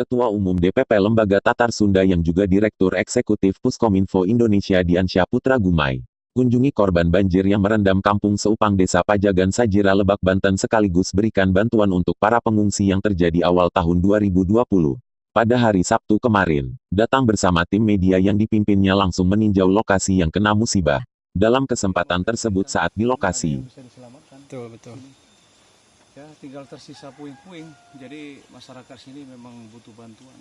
Ketua Umum DPP Lembaga Tatar Sunda yang juga Direktur Eksekutif Puskominfo Indonesia Diansyah Putra Gumai, kunjungi korban banjir yang merendam kampung Seupang Desa Pajagan Sajira Lebak Banten sekaligus berikan bantuan untuk para pengungsi yang terjadi awal tahun 2020. Pada hari Sabtu kemarin, datang bersama tim media yang dipimpinnya langsung meninjau lokasi yang kena musibah. Dalam kesempatan tersebut saat di lokasi, Betul, betul. Ya, tinggal tersisa puing-puing. Jadi masyarakat sini memang butuh bantuan.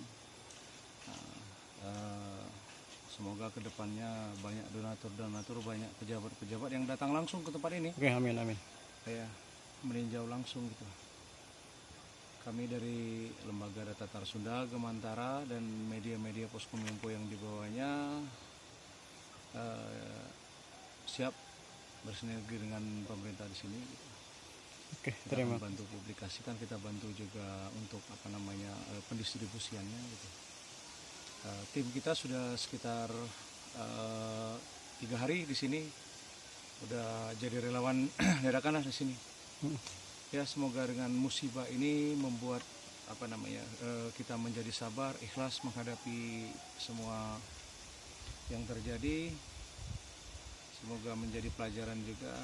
Semoga kedepannya banyak donatur, banyak pejabat-pejabat yang datang langsung ke tempat ini. Oke, amin, amin. Ya, meninjau langsung gitu. Kami dari Lembaga Tatar Sunda, Gemantara, dan media-media Puskominfo yang dibawanya siap bersinergi dengan pemerintah di sini. Oke, Kita terima akan bantu publikasikan, kita bantu juga untuk pendistribusiannya gitu. Tim kita sudah sekitar 3 hari di sini, udah jadi relawan dadakan di sini. Ya, semoga dengan musibah ini membuat kita menjadi sabar, ikhlas menghadapi semua yang terjadi. Semoga menjadi pelajaran juga,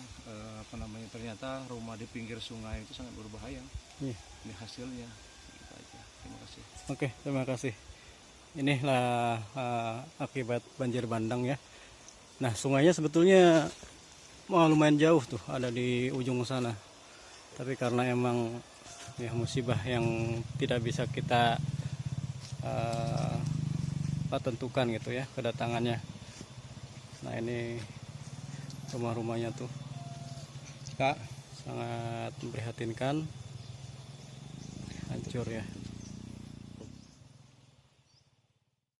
ternyata rumah di pinggir sungai itu sangat berbahaya. Ini hasilnya. Gitu aja. Terima kasih. Oke, terima kasih. Inilah akibat banjir bandang ya. Nah, sungainya sebetulnya lumayan jauh tuh, ada di ujung sana. Tapi karena emang ya musibah yang tidak bisa kita tentukan gitu ya kedatangannya. Nah, ini rumah-rumahnya tuh sangat memprihatinkan, hancur ya.